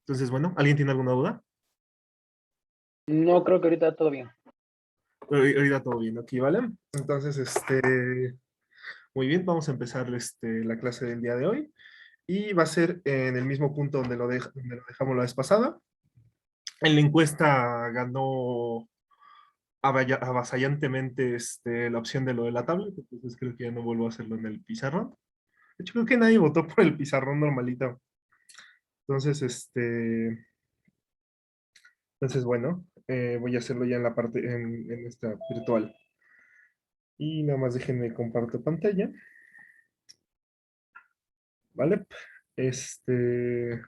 Entonces, bueno, ¿alguien tiene alguna duda? No, creo que ahorita todo bien. Ahorita todo bien, aquí, ¿vale? Entonces, muy bien, vamos a empezar la clase del día de hoy y va a ser en el mismo punto donde lo dejamos la vez pasada. En la encuesta ganó avasallantemente la opción de lo de la tablet, entonces creo que ya no vuelvo a hacerlo en el pizarrón. De hecho, creo que nadie votó por el pizarrón normalito. Entonces, bueno, voy a hacerlo ya en la parte, en esta virtual. Y nada más déjenme comparto pantalla. ¿Vale? Este,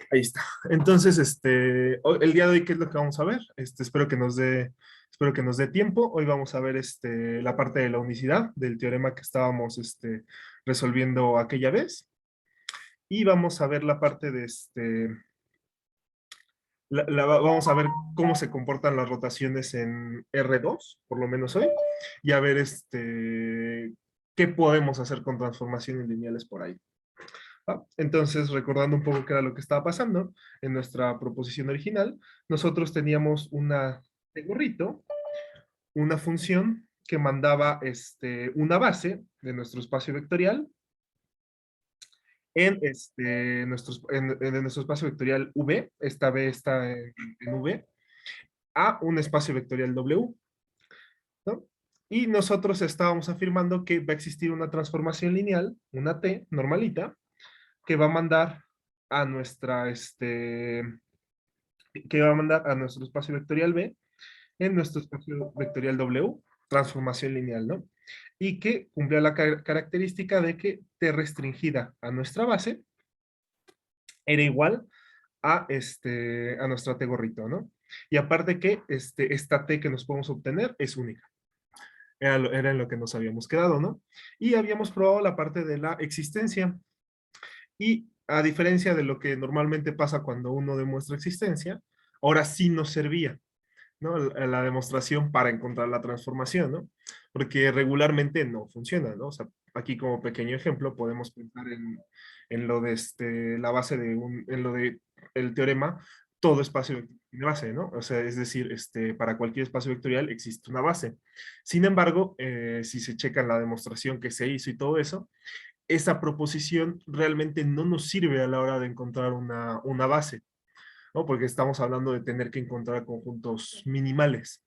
ahí está. Entonces, el día de hoy, ¿qué es lo que vamos a ver? Espero que nos dé tiempo. Hoy vamos a ver la parte de la unicidad del teorema que estábamos resolviendo aquella vez. Y vamos a ver la parte de vamos a ver cómo se comportan las rotaciones en R2, por lo menos hoy, y a ver qué podemos hacer con transformaciones lineales por ahí. Entonces, recordando un poco qué era lo que estaba pasando en nuestra proposición original, nosotros teníamos de gorrito, una función que mandaba una base de nuestro espacio vectorial en nuestro espacio vectorial V, esta V está en V, a un espacio vectorial W, ¿no? Y nosotros estábamos afirmando que va a existir una transformación lineal, una T normalita, que va a mandar a que va a mandar a nuestro espacio vectorial B en nuestro espacio vectorial W, transformación lineal, ¿no? Y que cumplía la característica de que T restringida a nuestra base era igual a nuestra T gorrito, ¿no? Y aparte que esta T que nos podemos obtener es única. Era en lo que nos habíamos quedado, ¿no? Y habíamos probado la parte de la existencia. Y a diferencia de lo que normalmente pasa cuando uno demuestra existencia, ahora sí nos servía, ¿no? La demostración para encontrar la transformación, ¿no? Porque regularmente no funciona, ¿no? O sea, aquí como pequeño ejemplo podemos pensar en lo de la base en lo de el teorema, todo espacio vectorial tiene base, ¿no? O sea, es decir, para cualquier espacio vectorial existe una base. Sin embargo, si se checa la demostración que se hizo y todo eso, esa proposición realmente no nos sirve a la hora de encontrar una base, ¿no? Porque estamos hablando de tener que encontrar conjuntos minimales.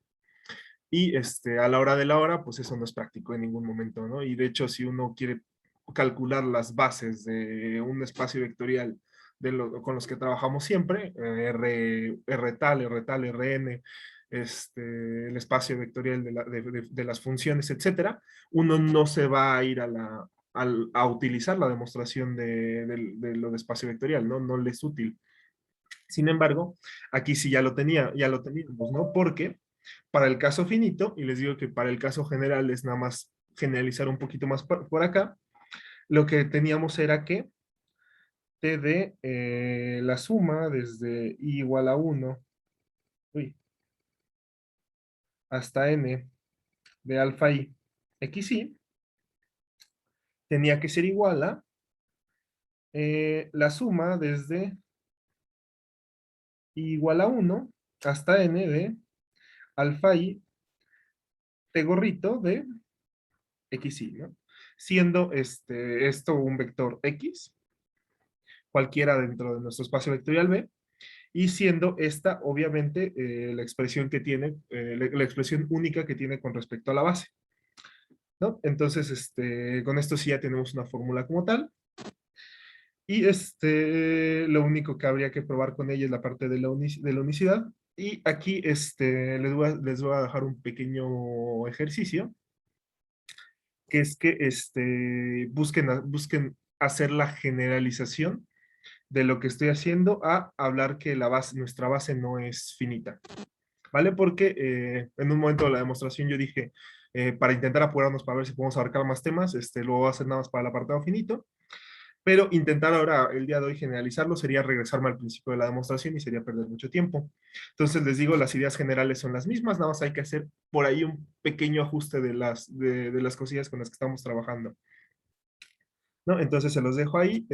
Y a la hora de la hora, pues eso no es práctico en ningún momento, ¿no? Y de hecho, si uno quiere calcular las bases de un espacio vectorial con los que trabajamos siempre, R tal, R tal, Rn, el espacio vectorial de las funciones, etcétera, uno no se va a ir a utilizar la demostración de lo de espacio vectorial, ¿no? No le es útil. Sin embargo, aquí sí ya lo teníamos, ¿no? Porque para el caso finito, y les digo que para el caso general es nada más generalizar un poquito más por acá, lo que teníamos era que t de la suma desde i igual a 1 uy, hasta n de alfa i x i tenía que ser igual a la suma desde i igual a 1 hasta n de alfa i t gorrito de xy, ¿no? Siendo esto un vector x, cualquiera dentro de nuestro espacio vectorial B, y siendo esta, obviamente, la expresión que tiene, la expresión única que tiene con respecto a la base, ¿no? Entonces, con esto sí ya tenemos una fórmula como tal, y lo único que habría que probar con ella es la parte de de la unicidad, y aquí les voy a dejar un pequeño ejercicio, que es que busquen hacer la generalización de lo que estoy haciendo a hablar que nuestra base no es finita, ¿vale? Porque en un momento de la demostración yo dije, para intentar apurarnos para ver si podemos abarcar más temas, lo voy a hacer nada más para el apartado finito, pero intentar ahora, el día de hoy, generalizarlo sería regresarme al principio de la demostración y sería perder mucho tiempo. Entonces les digo, las ideas generales son las mismas, nada más hay que hacer por ahí un pequeño ajuste de las cosillas con las que estamos trabajando. ¿no? Entonces se los dejo ahí,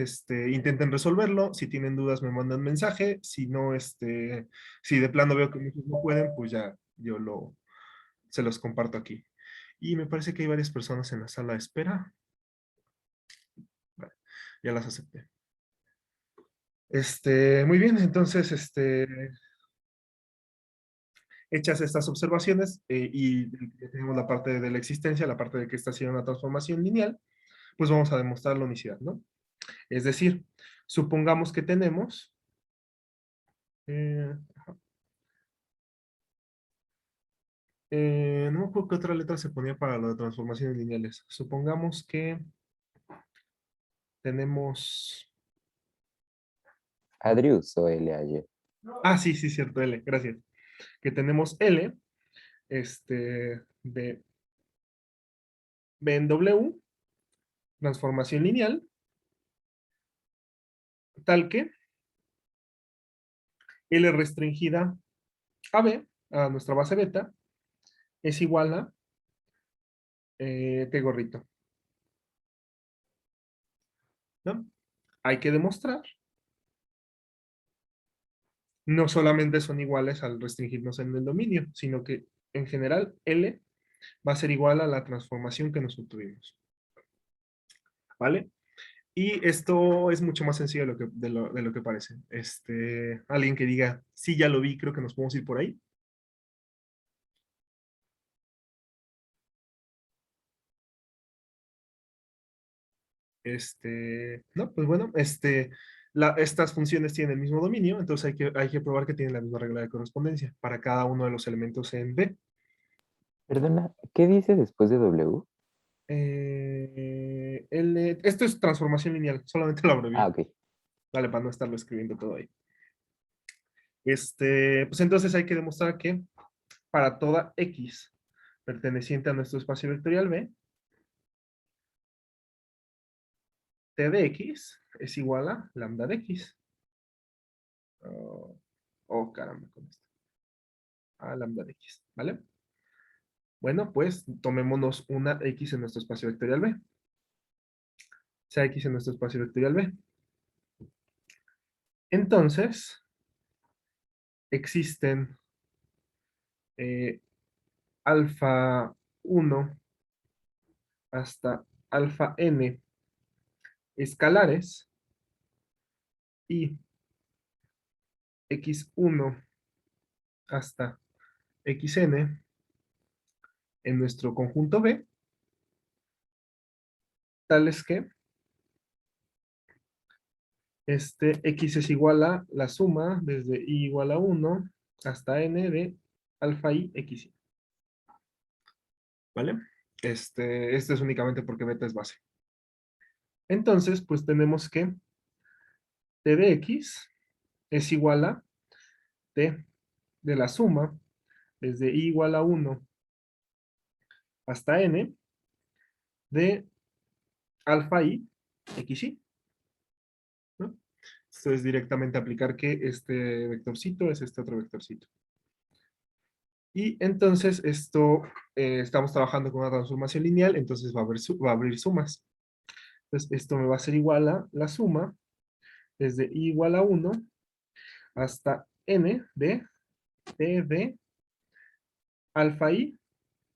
intenten resolverlo, si tienen dudas me mandan mensaje, si no, si de plano veo que muchos no pueden, pues ya se los comparto aquí. Y me parece que hay varias personas en la sala de espera. Vale, ya las acepté. Muy bien, entonces, hechas estas observaciones y ya tenemos la parte de la existencia, la parte de que está haciendo una transformación lineal, pues vamos a demostrar la unicidad, ¿no? Es decir, supongamos que tenemos, eh, no me acuerdo qué otra letra se ponía para lo de transformaciones lineales. Supongamos que tenemos, Adrius o LAY. sí, sí, cierto, L, gracias. Que tenemos L, de B en W, transformación lineal, tal que L restringida a B, a nuestra base beta, es igual a T gorrito, ¿no? Hay que demostrar, no solamente son iguales al restringirnos en el dominio, sino que en general L va a ser igual a la transformación que nosotros tuvimos, ¿vale? Y esto es mucho más sencillo de lo que parece. Alguien que diga, sí, ya lo vi, creo que nos podemos ir por ahí. No, pues bueno, estas funciones tienen el mismo dominio, entonces hay que probar que tienen la misma regla de correspondencia para cada uno de los elementos en B. Perdona, ¿qué dice después de W? Esto es transformación lineal, solamente lo abrevié. Ah, ok. Vale, para no estarlo escribiendo todo ahí. Pues entonces hay que demostrar que para toda X perteneciente a nuestro espacio vectorial B, T de X es igual a lambda de X. Caramba, con esto. A lambda de X, ¿vale? Bueno, pues tomémonos una X en nuestro espacio vectorial B. Sea X en nuestro espacio vectorial B. Entonces, existen alfa 1 hasta alfa n escalares y x1 hasta xn en nuestro conjunto B, tales que x es igual a la suma desde i igual a 1 hasta n de alfa i x, ¿vale? Este es únicamente porque beta es base. Entonces, pues tenemos que t de x es igual a t de la suma desde i igual a 1 hasta n de alfa i xy, ¿no? Esto es directamente aplicar que este vectorcito es este otro vectorcito. Y entonces estamos trabajando con una transformación lineal, entonces va a abrir sumas. Entonces esto me va a ser igual a la suma desde i igual a 1 hasta n de t de alfa i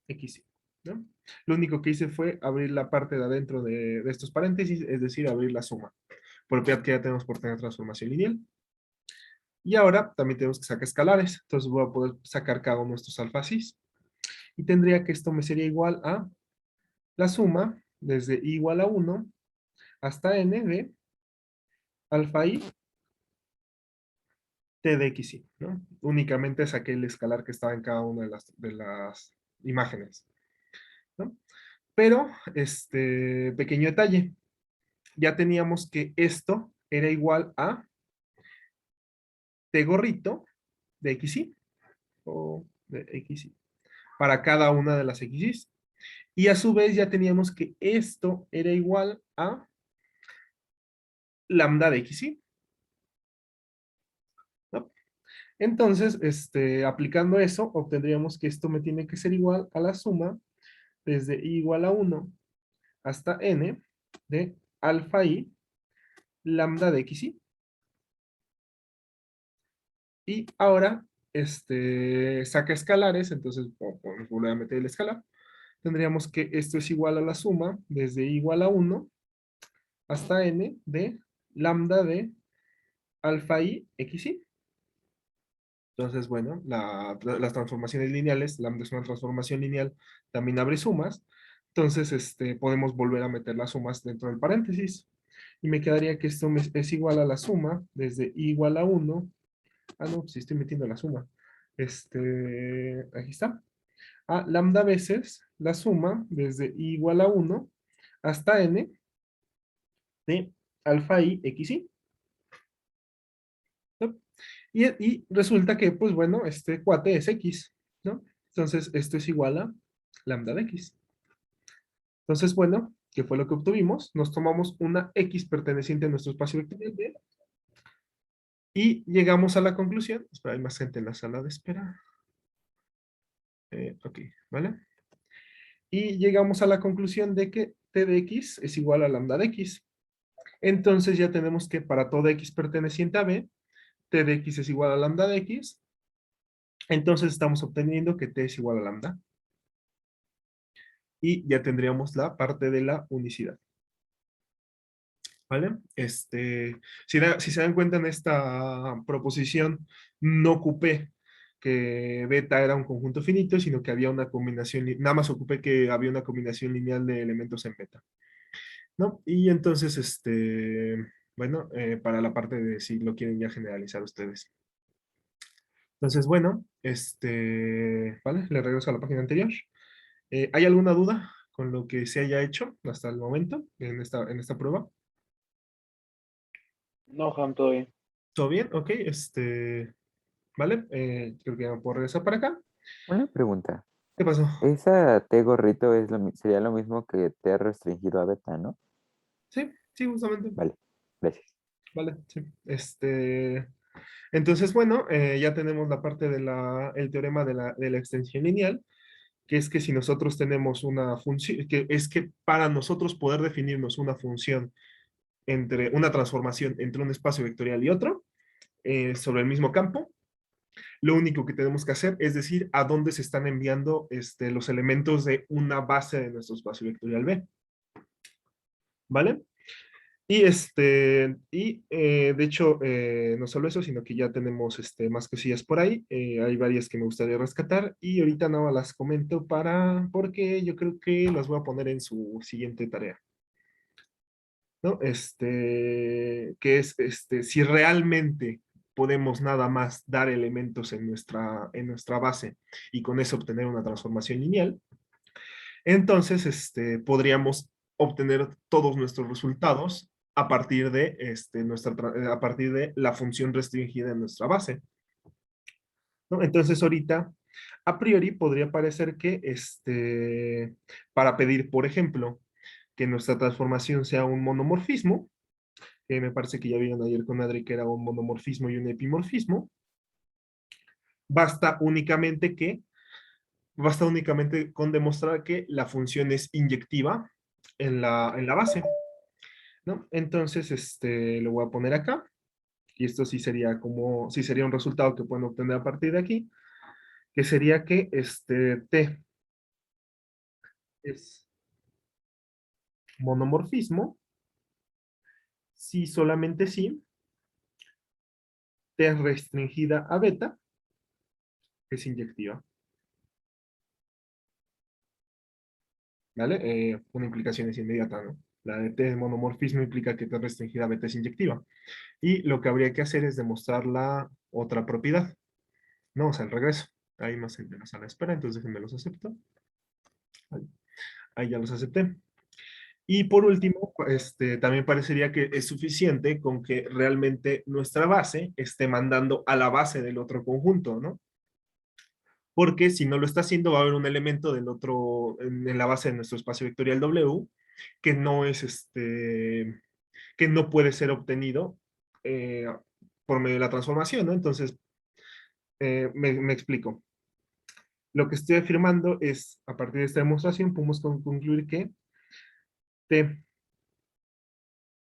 x, ¿no? Lo único que hice fue abrir la parte de adentro de estos paréntesis, es decir, abrir la suma. Propiedad que ya tenemos por tener transformación lineal. Y ahora también tenemos que sacar escalares. Entonces voy a poder sacar cada uno de estos alfacis. Y tendría que esto me sería igual a la suma desde i igual a 1 hasta n de alfa i t de xy, ¿no? Únicamente saqué el escalar que estaba en cada una de las imágenes, ¿no? Pero, pequeño detalle, ya teníamos que esto era igual a t gorrito de xy o de xy para cada una de las xy. Y a su vez ya teníamos que esto era igual a lambda de xy, ¿no? Entonces, aplicando eso, obtendríamos que esto me tiene que ser igual a la suma desde i igual a 1 hasta n de alfa i lambda de xi. Y ahora, saca escalares, entonces podemos volver a meter el escalar. Tendríamos que esto es igual a la suma desde i igual a 1 hasta n de lambda de alfa i xi. Entonces, bueno, las transformaciones lineales, lambda es una transformación lineal, también abre sumas. Entonces, podemos volver a meter las sumas dentro del paréntesis. Y me quedaría que esto es igual a la suma desde i igual a 1. Ah, no, sí estoy metiendo la suma. Aquí está. A lambda veces la suma desde i igual a 1 hasta n de alfa i xi. ¿No? Y resulta que, pues bueno, este cuate es x, ¿no? Entonces, esto es igual a lambda de x. Entonces, bueno, ¿qué fue lo que obtuvimos? Nos tomamos una x perteneciente a nuestro espacio vectorial B y llegamos a la conclusión. Espera, hay más gente en la sala de espera. Ok, ¿vale? Y llegamos a la conclusión de que t de x es igual a lambda de x. Entonces ya tenemos que para toda x perteneciente a B, t de x es igual a lambda de x. Entonces estamos obteniendo que t es igual a lambda. Y ya tendríamos la parte de la unicidad. ¿Vale? Si se dan cuenta en esta proposición, no ocupé que beta era un conjunto finito, sino que había una combinación, nada más ocupé que había una combinación lineal de elementos en beta, ¿no? Y entonces, bueno, para la parte de si lo quieren ya generalizar ustedes. Entonces, bueno, ¿vale? Le regreso a la página anterior. ¿Hay alguna duda con lo que se haya hecho hasta el momento en esta prueba? No, Ham, todo bien. ¿Todo bien? Ok, ¿vale? Creo que ya me puedo regresar para acá. Una pregunta. ¿Qué pasó? Esa T gorrito sería lo mismo que T restringido a beta, ¿no? Sí, sí, justamente. Vale, gracias. Vale, sí. Entonces, bueno, ya tenemos la parte el teorema de la extensión lineal, que es que si nosotros tenemos una función, que es que para nosotros poder definirnos una función una transformación entre un espacio vectorial y otro, sobre el mismo campo, lo único que tenemos que hacer es decir a dónde se están enviando los elementos de una base de nuestro espacio vectorial B. ¿Vale? Y de hecho, no solo eso, sino que ya tenemos más cosillas por ahí. Hay varias que me gustaría rescatar y ahorita no las comento porque yo creo que las voy a poner en su siguiente tarea. ¿No? Que es si realmente podemos nada más dar elementos en nuestra base y con eso obtener una transformación lineal, entonces podríamos obtener todos nuestros resultados a partir de la función restringida en nuestra base. ¿No? Entonces ahorita, a priori, podría parecer que para pedir, por ejemplo, que nuestra transformación sea un monomorfismo, que me parece que ya vieron ayer con Adri que era un monomorfismo y un epimorfismo, basta únicamente con demostrar que la función es inyectiva en la base, ¿no? Entonces, lo voy a poner acá, y esto sí sería un resultado que pueden obtener a partir de aquí, que sería que T es monomorfismo, si solamente si T es restringida a beta, es inyectiva. ¿Vale? Una implicación es inmediata, ¿no? La de T de monomorfismo implica que T restringida a beta es inyectiva. Y lo que habría que hacer es demostrar la otra propiedad, ¿no? O sea, el regreso. Hay más gente en la sala de espera, entonces déjenme los acepto. Ahí ya los acepté. Y por último, también parecería que es suficiente con que realmente nuestra base esté mandando a la base del otro conjunto, ¿no? Porque si no lo está haciendo, va a haber un elemento del otro, en la base de nuestro espacio vectorial W, que no es que no puede ser obtenido eh, por medio de la transformación, ¿no? Entonces, me explico. Lo que estoy afirmando es, a partir de esta demostración, podemos concluir que T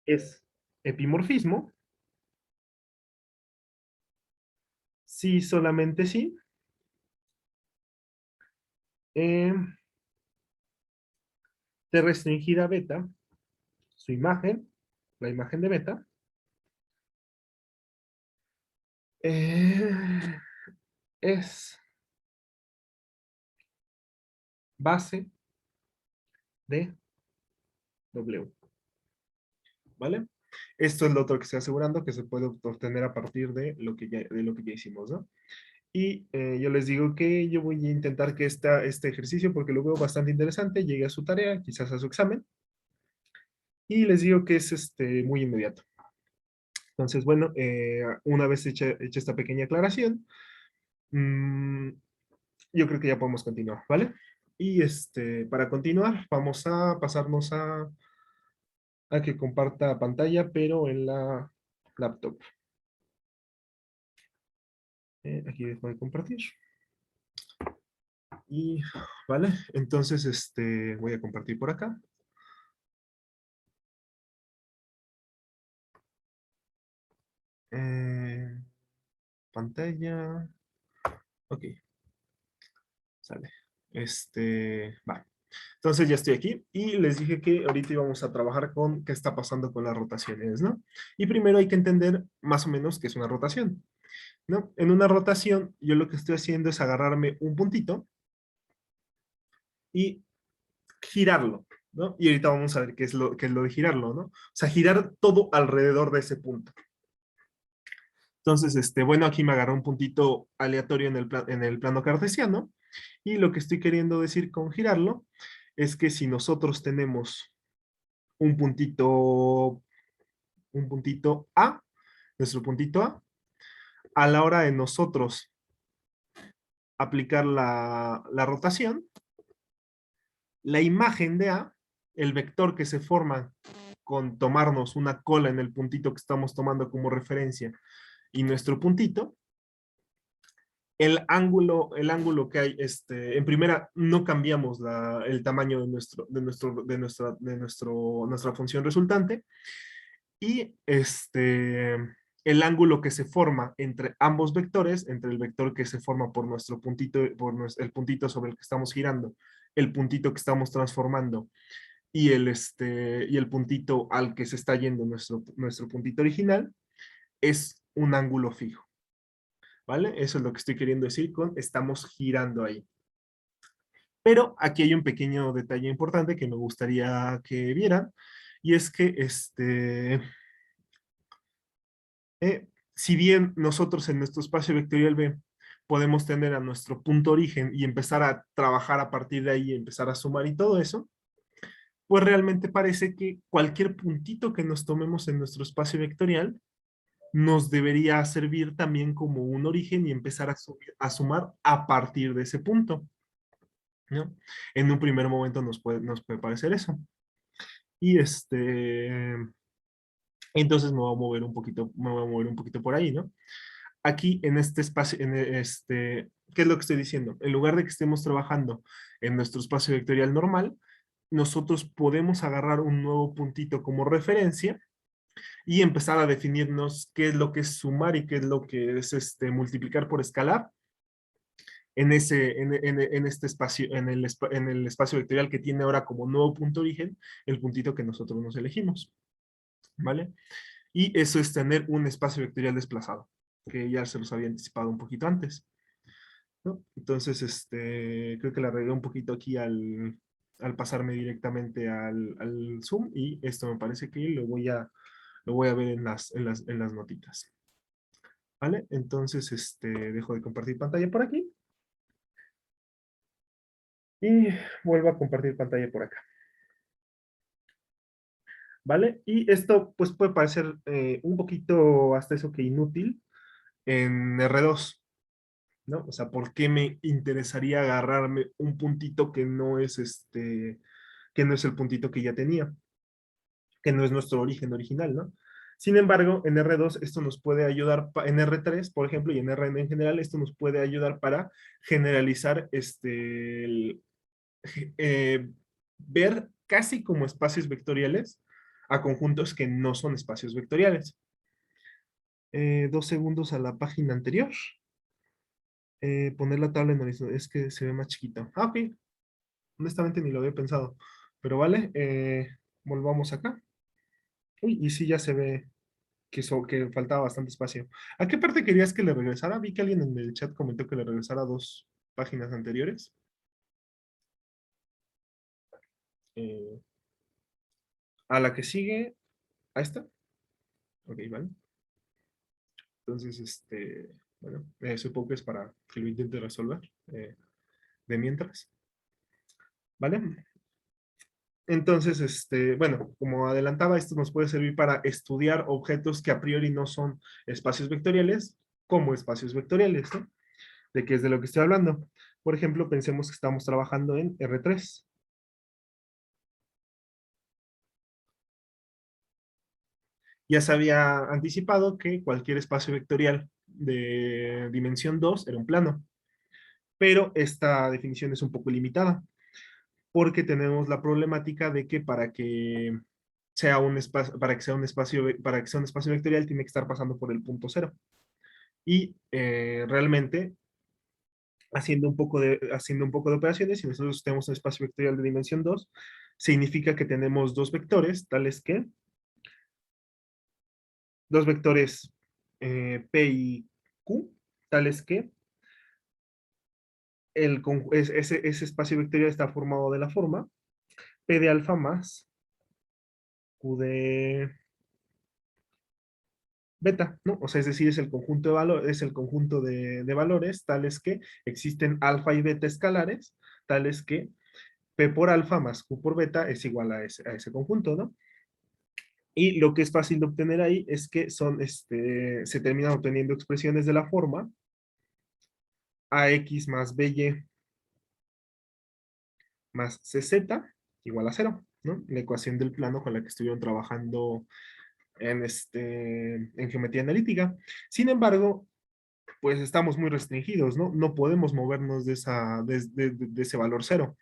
es epimorfismo, sí, solamente sí, eh, T restringida beta, su imagen, la imagen de beta, eh, es base de W, ¿vale? Esto es lo otro que estoy asegurando que se puede obtener a partir de lo que ya hicimos, ¿no? Y yo les digo que yo voy a intentar que este ejercicio, porque lo veo bastante interesante, llegue a su tarea, quizás a su examen, y les digo que es muy inmediato. Entonces, bueno, una vez hecha esta pequeña aclaración, mmm, yo creo que ya podemos continuar, ¿vale? Y para continuar, vamos a pasarnos a que comparta pantalla, pero en la laptop. Aquí dejo de compartir. Y, ¿vale? Entonces, voy a compartir por acá. Eh, pantalla. Ok, sale. Va. Entonces ya estoy aquí y les dije que ahorita íbamos a trabajar con qué está pasando con las rotaciones, ¿no? Y primero hay que entender más o menos qué es una rotación, ¿no? En una rotación, yo lo que estoy haciendo es agarrarme un puntito y girarlo, ¿no? Y ahorita vamos a ver qué es lo de girarlo, ¿no? O sea, girar todo alrededor de ese punto. Entonces, bueno, aquí me agarré un puntito aleatorio en el plano cartesiano y lo que estoy queriendo decir con girarlo es que si nosotros tenemos un puntito A, nuestro puntito a la hora de nosotros aplicar la rotación, la imagen de A, el vector que se forma con tomarnos una cola en el puntito que estamos tomando como referencia y nuestro puntito, el ángulo que hay, en primera, no cambiamos el tamaño nuestra función resultante, y el ángulo que se forma entre ambos vectores, entre el vector que se forma por nuestro puntito, el puntito sobre el que estamos girando, el puntito que estamos transformando, y el puntito al que se está yendo nuestro puntito original, es un ángulo fijo. ¿Vale? Eso es lo que estoy queriendo decir con estamos girando ahí. Pero aquí hay un pequeño detalle importante que me gustaría que vieran, y es que si bien nosotros en nuestro espacio vectorial B podemos tener a nuestro punto origen y empezar a trabajar a partir de ahí, empezar a sumar y todo eso, pues realmente parece que cualquier puntito que nos tomemos en nuestro espacio vectorial nos debería servir también como un origen y empezar a sumar a partir de ese punto, ¿no? En un primer momento nos puede parecer eso. Y entonces me voy a mover un poquito por ahí, ¿no? Aquí en este espacio, ¿qué es lo que estoy diciendo? En lugar de que estemos trabajando en nuestro espacio vectorial normal, nosotros podemos agarrar un nuevo puntito como referencia y empezar a definirnos qué es lo que es sumar y qué es lo que es multiplicar por escalar en este espacio, en el espacio vectorial que tiene ahora como nuevo punto origen el puntito que nosotros nos elegimos, ¿vale? Y eso es tener un espacio vectorial desplazado, que ya se los había anticipado un poquito antes, ¿no? Entonces, creo que la regué un poquito aquí al pasarme directamente al Zoom, y esto me parece que lo voy a ver en las notitas, ¿vale? Entonces, dejo de compartir pantalla por aquí y vuelvo a compartir pantalla por acá, ¿vale? Y esto pues puede parecer un poquito hasta eso que inútil en R2, ¿no? O sea, ¿por qué me interesaría agarrarme un puntito que no es el puntito que ya tenía, que no es nuestro origen original, ¿no? Sin embargo, en R2 esto nos puede ayudar, en R3, por ejemplo, y en Rn en general, esto nos puede ayudar para generalizar eh, ver casi como espacios vectoriales a conjuntos que no son espacios vectoriales. 2 segundos a la página anterior. Poner la tabla en horizontal, es que se ve más chiquito. Ah, ok, honestamente ni lo había pensado. Pero vale, volvamos acá. Uy, y sí ya se ve que faltaba bastante espacio. ¿A qué parte querías que le regresara? Vi que alguien en el chat comentó que le regresara 2 páginas anteriores. Eh, a la que sigue, a esta. Ok, vale. Entonces, bueno, supongo que es para que lo intente resolver de mientras. ¿Vale? Entonces, bueno, como adelantaba, esto nos puede servir para estudiar objetos que a priori no son espacios vectoriales, como espacios vectoriales, ¿no? ¿De qué es de lo que estoy hablando? Por ejemplo, pensemos que estamos trabajando en R3. Ya se había anticipado que cualquier espacio vectorial de dimensión 2 era un plano, pero esta definición es un poco limitada, porque tenemos la problemática de que para que sea un espacio, para que sea un espacio vectorial tiene que estar pasando por el punto cero. Y realmente, haciendo un poco de operaciones, si nosotros tenemos un espacio vectorial de dimensión 2, significa que tenemos dos vectores, tales que, dos vectores P y Q, tales que ese espacio vectorial está formado de la forma P de alfa más Q de beta, ¿no? O sea, es decir, es el conjunto de valores, es el conjunto de valores tales que existen alfa y beta escalares, tales que P por alfa más Q por beta es igual a ese conjunto, ¿no? Y lo que es fácil de obtener ahí es que se terminan obteniendo expresiones de la forma AX más BY más CZ igual a cero, ¿no? La ecuación del plano con la que estuvieron trabajando en geometría analítica. Sin embargo, pues estamos muy restringidos, ¿no? No podemos movernos de ese valor cero.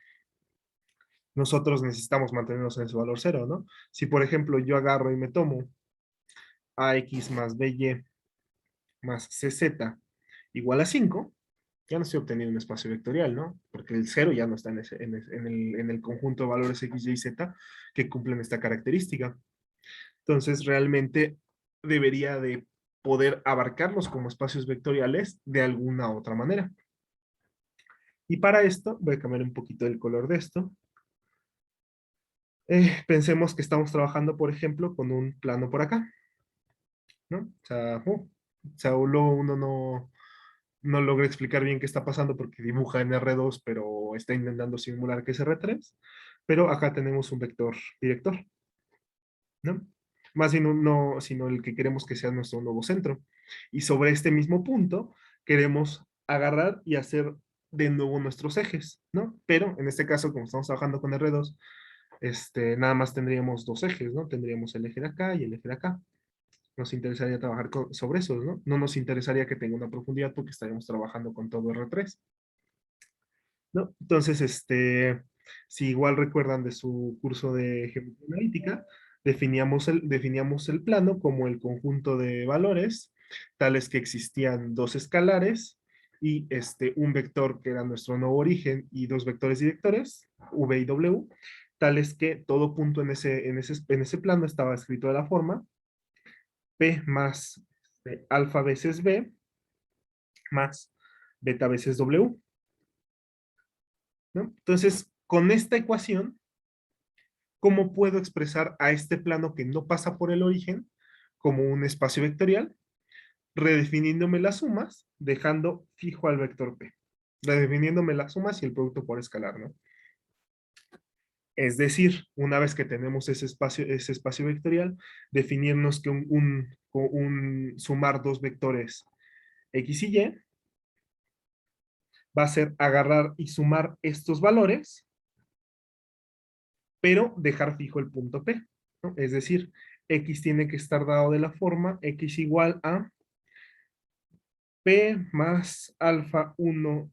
Nosotros necesitamos mantenernos en ese valor cero, ¿no? Si, por ejemplo, yo agarro y me tomo AX más BY más CZ igual a 5, ya no estoy obteniendo un espacio vectorial, ¿no? Porque el cero ya no está en el conjunto de valores X, Y, Z que cumplen esta característica. Entonces, realmente debería de poder abarcarlos como espacios vectoriales de alguna otra manera. Y para esto, voy a cambiar un poquito el color de esto. Pensemos que estamos trabajando, por ejemplo, con un plano por acá, ¿no? Luego uno no logra explicar bien qué está pasando porque dibuja en R2, pero está intentando simular que es R3. Pero acá tenemos un vector director, ¿no? Más bien no, sino el que queremos que sea nuestro nuevo centro. Y sobre este mismo punto queremos agarrar y hacer de nuevo nuestros ejes, ¿no? Pero en este caso, como estamos trabajando con R2, nada más tendríamos dos ejes, ¿no? Tendríamos el eje de acá y el eje de acá. Nos interesaría trabajar sobre esos, ¿no? No nos interesaría que tenga una profundidad porque estaríamos trabajando con todo R3, ¿no? Entonces, si igual recuerdan de su curso de geometría analítica, definíamos el plano como el conjunto de valores, tales que existían dos escalares y un vector que era nuestro nuevo origen y dos vectores directores, V y W, tales que todo punto en ese plano estaba escrito de la forma P más alfa veces B más beta veces W, ¿no? Entonces, con esta ecuación, ¿cómo puedo expresar a este plano que no pasa por el origen como un espacio vectorial? Redefiniéndome las sumas, dejando fijo al vector P. Redefiniéndome las sumas y el producto por escalar, ¿no? Es decir, una vez que tenemos ese espacio vectorial, definirnos que sumar dos vectores X y Y va a ser agarrar y sumar estos valores, pero dejar fijo el punto P, ¿no? Es decir, X tiene que estar dado de la forma X igual a P más alfa 1B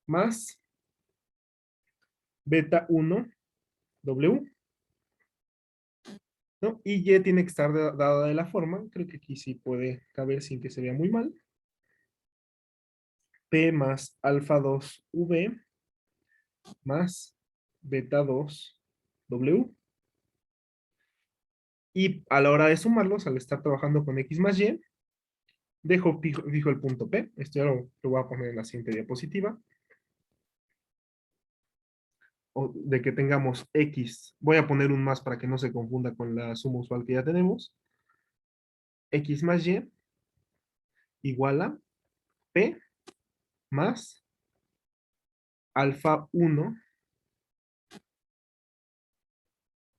más beta 1W. ¿no? Y Y tiene que estar dada de la forma, creo que aquí sí puede caber sin que se vea muy mal. P más alfa 2 V más beta 2 W. Y a la hora de sumarlos, al estar trabajando con X más Y, dejo fijo el punto P. Esto ya lo voy a poner en la siguiente diapositiva. O de que tengamos X. Voy a poner un más para que no se confunda con la suma usual que ya tenemos. X más Y igual a P más alfa 1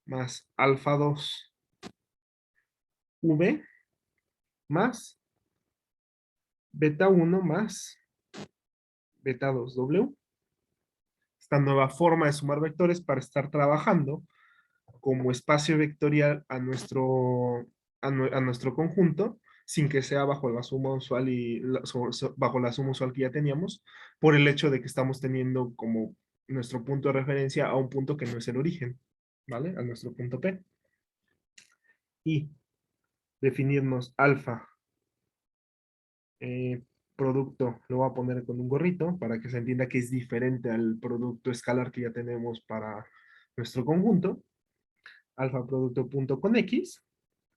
más alfa 2 V más beta 1 más beta 2 W. Esta nueva forma de sumar vectores para estar trabajando como espacio vectorial a nuestro conjunto, sin que sea bajo la suma usual bajo la suma usual que ya teníamos, por el hecho de que estamos teniendo como nuestro punto de referencia a un punto que no es el origen, ¿vale? A nuestro punto P. Y definirnos alfa, eh, producto, lo voy a poner con un gorrito para que se entienda que es diferente al producto escalar que ya tenemos para nuestro conjunto. Alfa producto punto con X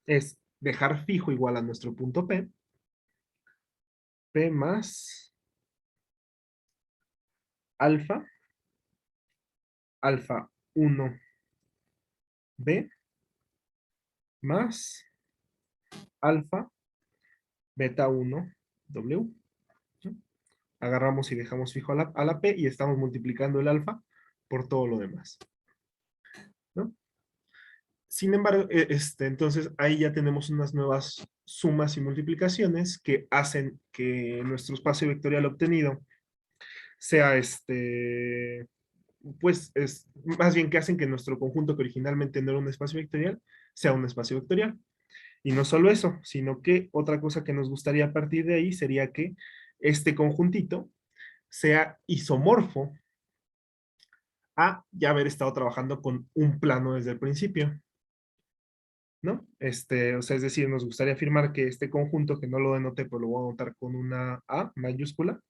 es dejar fijo igual a nuestro punto P. P más alfa, alfa 1 B más alfa beta 1 W. ¿No? Agarramos y dejamos fijo a la P y estamos multiplicando el alfa por todo lo demás. ¿No? Sin embargo, entonces ahí ya tenemos unas nuevas sumas y multiplicaciones que hacen que nuestro espacio vectorial obtenido sea pues es más bien que hacen que nuestro conjunto que originalmente no era un espacio vectorial sea un espacio vectorial. Y no solo eso, sino que otra cosa que nos gustaría a partir de ahí sería que este conjuntito sea isomorfo a ya haber estado trabajando con un plano desde el principio, ¿no? O sea, es decir, nos gustaría afirmar que este conjunto, que no lo denoté, pero lo voy a anotar con una A mayúscula,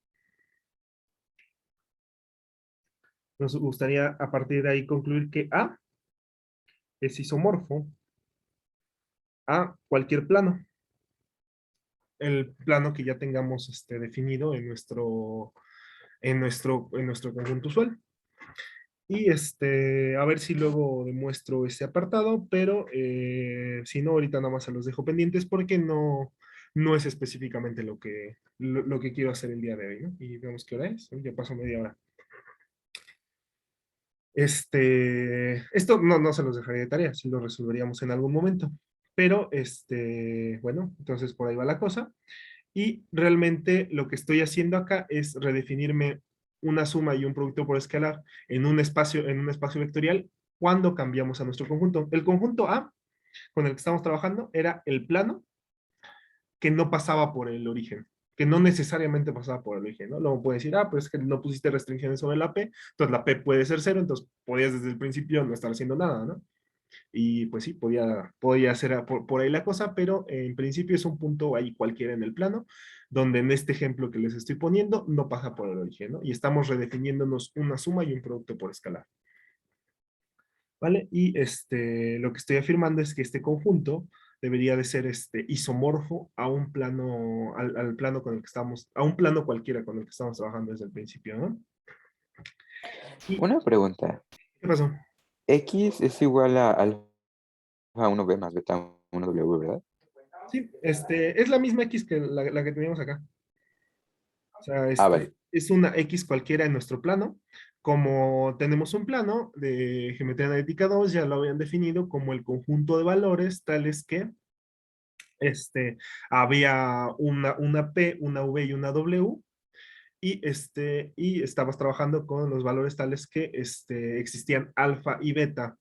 nos gustaría a partir de ahí concluir que A es isomorfo a cualquier plano, el plano que ya tengamos definido en nuestro conjunto usual. Y a ver si luego demuestro ese apartado, pero si no, ahorita nada más se los dejo pendientes porque no es específicamente lo que quiero hacer el día de hoy, ¿no? Y vemos qué hora es, ya pasó media hora. Esto no se los dejaría de tarea, si lo resolveríamos en algún momento. Pero, bueno, entonces por ahí va la cosa. Y realmente lo que estoy haciendo acá es redefinirme una suma y un producto por escalar en un espacio vectorial cuando cambiamos a nuestro conjunto. El conjunto A con el que estamos trabajando era el plano que no pasaba por el origen, que no necesariamente pasaba por el origen, ¿no? Luego puedes decir, pues es que no pusiste restricciones sobre la P, entonces la P puede ser cero, entonces podías desde el principio no estar haciendo nada, ¿no? Y pues sí, podía ser por ahí la cosa, pero en principio es un punto ahí cualquiera en el plano, donde en este ejemplo que les estoy poniendo no pasa por el origen, ¿no? Y estamos redefiniéndonos una suma y un producto por escalar, ¿vale? Y lo que estoy afirmando es que este conjunto debería de ser isomorfo a un plano, al plano con el que estamos, a un plano cualquiera con el que estamos trabajando desde el principio, ¿no? ¿Y Una pregunta. qué pasó? X es igual a alfa 1b más beta 1w, ¿verdad? Sí, es la misma X que la que teníamos acá. O sea, Ah, vale. es una X cualquiera en nuestro plano. Como tenemos un plano de geometría analítica 2, ya lo habían definido como el conjunto de valores tales que había una P, una V y una W, y estabas trabajando con los valores tales que existían alfa y beta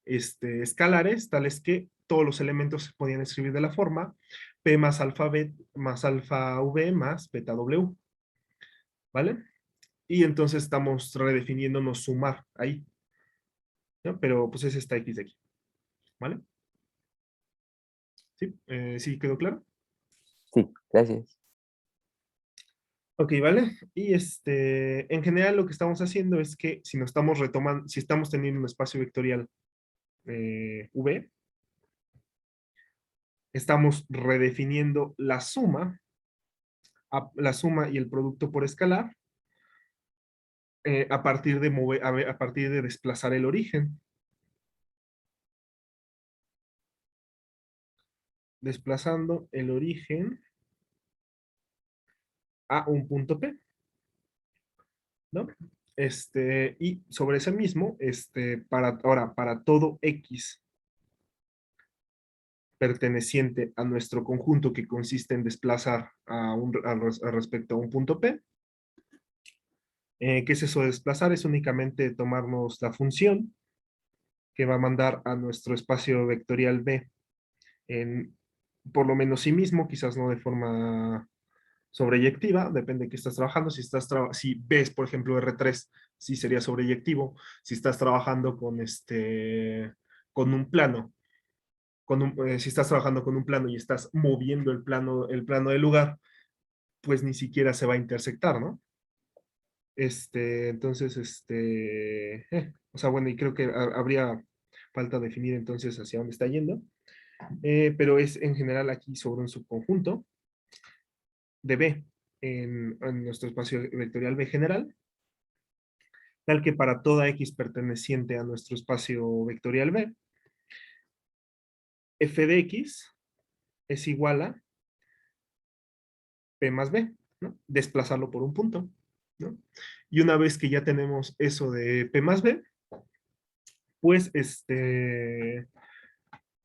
escalares, tales que todos los elementos se podían escribir de la forma P más alfa V más beta W, ¿vale? Y entonces estamos redefiniéndonos sumar ahí, ¿no? Pero pues es esta X de aquí, ¿vale? ¿Sí? ¿Sí quedó claro? Sí, gracias. Ok, vale. Y en general lo que estamos haciendo es que si nos estamos retomando, si estamos teniendo un espacio vectorial V, estamos redefiniendo la suma y el producto por escalar a partir de a partir de desplazar el origen. Desplazando el origen a un punto P, ¿no? Y sobre ese mismo, ahora, para todo X perteneciente a nuestro conjunto que consiste en desplazar respecto a un punto P, ¿qué es eso de desplazar? Es únicamente tomarnos la función que va a mandar a nuestro espacio vectorial B en por lo menos sí mismo, quizás no de forma sobreyectiva, depende de qué estás trabajando. Si ves, por ejemplo, R3, sí sería sobreyectivo. Si estás trabajando con un plano, si estás trabajando con un plano y estás moviendo el plano del lugar, pues ni siquiera se va a intersectar, ¿no? Entonces, o sea, bueno, y creo que habría falta definir entonces hacia dónde está yendo, pero es en general aquí sobre un subconjunto de B en nuestro espacio vectorial B general, tal que para toda X perteneciente a nuestro espacio vectorial B, f de X es igual a P más B, ¿no? Desplazarlo por un punto, ¿no? Y una vez que ya tenemos eso de P más B, pues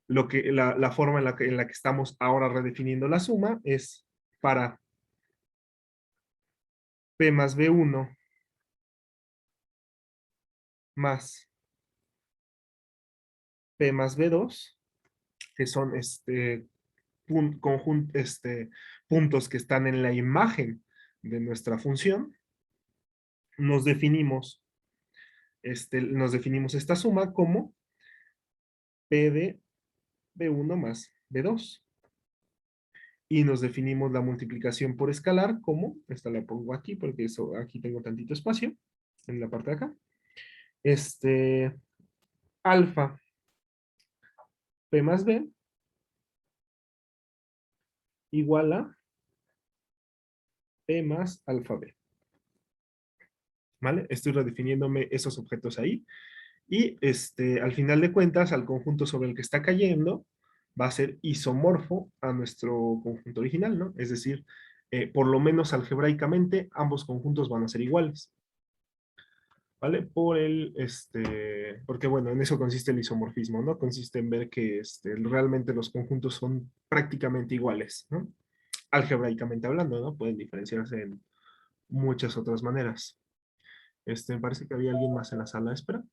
la forma en la que estamos ahora redefiniendo la suma es para P más B1 más P más B2, que son puntos que están en la imagen de nuestra función, nos definimos, nos definimos esta suma como P de B1 más B2. Y nos definimos la multiplicación por escalar como, esta la pongo aquí porque eso, aquí tengo tantito espacio, en la parte de acá, alfa P más B igual a P más alfa B. ¿Vale? Estoy redefiniéndome esos objetos ahí. Y al final de cuentas, al conjunto sobre el que está cayendo, va a ser isomorfo a nuestro conjunto original, ¿no? Es decir, por lo menos algebraicamente, ambos conjuntos van a ser iguales. ¿Vale? Porque bueno, en eso consiste el isomorfismo, ¿no? Consiste en ver que realmente los conjuntos son prácticamente iguales, ¿no? Algebraicamente hablando, ¿no? Pueden diferenciarse en muchas otras maneras. Me parece que había alguien más en la sala de espera.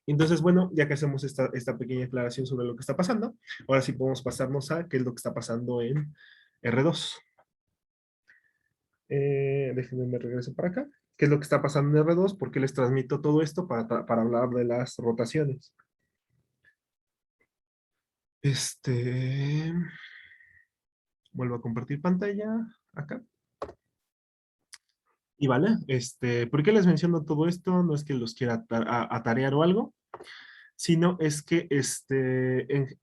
Entonces, bueno, ya que hacemos esta pequeña aclaración sobre lo que está pasando, ahora sí podemos pasarnos a qué es lo que está pasando en R2. Déjenme me regreso para acá. ¿Qué es lo que está pasando en R2? ¿Por qué les transmito todo esto para hablar de las rotaciones? Vuelvo a compartir pantalla acá. Y vale, ¿por qué les menciono todo esto? No es que los quiera atarear o algo, sino es que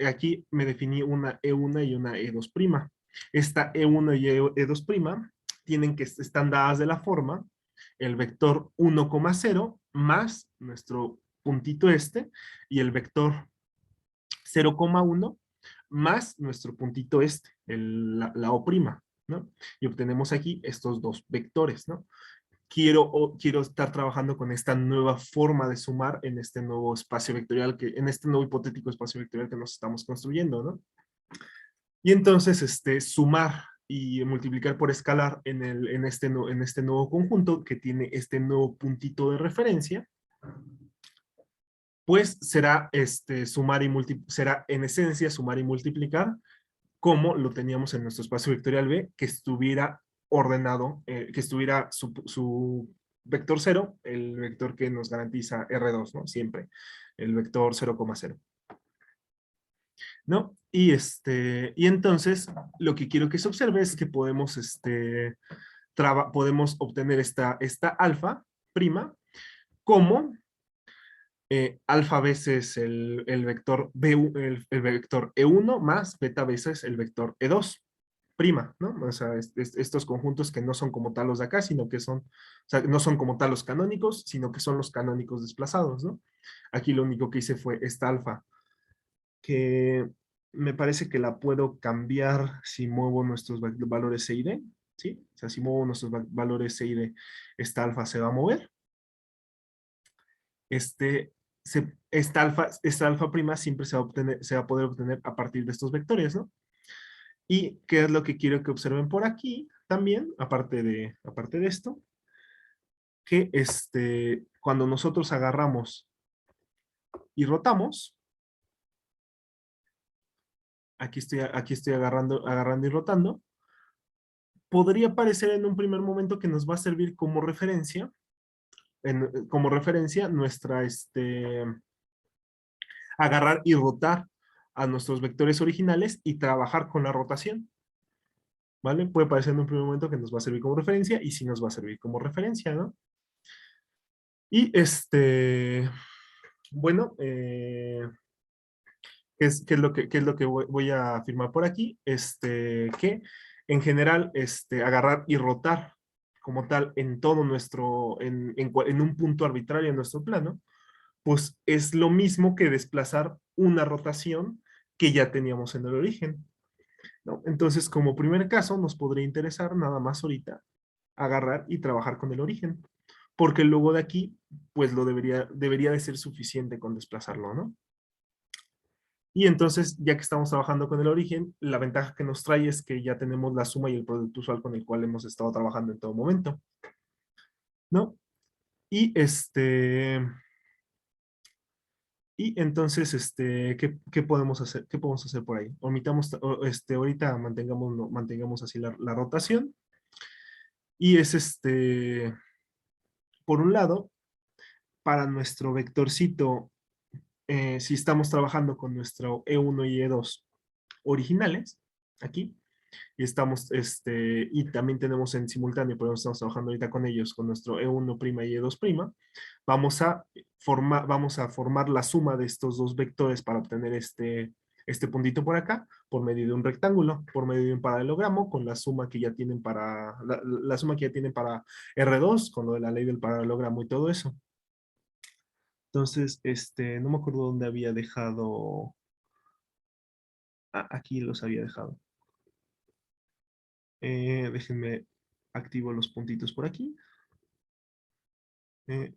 aquí me definí una E1 y una E2'. Esta E1 y E2' están dadas de la forma el vector 1,0 más nuestro puntito y el vector 0,1 más nuestro puntito la O', ¿no? Y obtenemos aquí estos dos vectores, ¿no? Quiero estar trabajando con esta nueva forma de sumar en este nuevo espacio vectorial, en este nuevo hipotético espacio vectorial que nos estamos construyendo, ¿no? Y entonces, sumar y multiplicar por escalar en este nuevo conjunto que tiene este nuevo puntito de referencia, pues será, será en esencia sumar y multiplicar como lo teníamos en nuestro espacio vectorial B, que estuviera ordenado, que estuviera su vector 0, el vector que nos garantiza R2, ¿no? Siempre, el vector 0,0. ¿no? Y entonces lo que quiero que se observe es que podemos, podemos obtener esta alfa prima como alfa veces el vector, el vector E1 más beta veces el vector E2 prima, ¿no? O sea, estos conjuntos que no son como tal los de acá, sino que son, o sea, no son como tal los canónicos, sino que son los canónicos desplazados, ¿no? Aquí lo único que hice fue esta alfa, que me parece que la puedo cambiar si muevo nuestros valores C y D, ¿sí? O sea, si muevo nuestros valores C y D, esta alfa se va a mover. Este, esta alfa prima siempre se va a obtener, se va a poder obtener a partir de estos vectores, ¿no? ¿Y qué es lo que quiero que observen por aquí también, aparte de esto? Que cuando nosotros agarramos y rotamos, aquí estoy agarrando y rotando, podría parecer en un primer momento que nos va a servir como referencia, como referencia nuestra, agarrar y rotar a nuestros vectores originales y trabajar con la rotación, ¿vale? Puede parecer en un primer momento que nos va a servir como referencia y sí nos va a servir como referencia, ¿no? Y bueno, qué es lo que voy a afirmar por aquí? Que en general, agarrar y rotar como tal en todo nuestro, en un punto arbitrario en nuestro plano, pues es lo mismo que desplazar una rotación que ya teníamos en el origen, ¿no? Entonces, como primer caso, nos podría interesar nada más ahorita agarrar y trabajar con el origen, porque luego de aquí, pues debería de ser suficiente con desplazarlo, ¿no? Y entonces, ya que estamos trabajando con el origen, la ventaja que nos trae es que ya tenemos la suma y el producto usual con el cual hemos estado trabajando en todo momento, ¿no? Y y entonces, ¿qué podemos hacer? ¿Qué podemos hacer por ahí? Omitamos, ahorita mantengamos, mantengamos así la rotación. Y es por un lado, para nuestro vectorcito, si estamos trabajando con nuestro E1 y E2 originales, aquí, y estamos, y también tenemos en simultáneo, pero estamos trabajando ahorita con ellos, con nuestro E1' y E2', vamos a formar la suma de estos dos vectores para obtener este puntito por acá, por medio de un rectángulo, por medio de un paralelogramo, con la suma que ya tienen la suma que ya tienen para R2, con lo de la ley del paralelogramo y todo eso. Entonces, no me acuerdo dónde había dejado. Ah, aquí los había dejado. Déjenme activo los puntitos por aquí. Eh,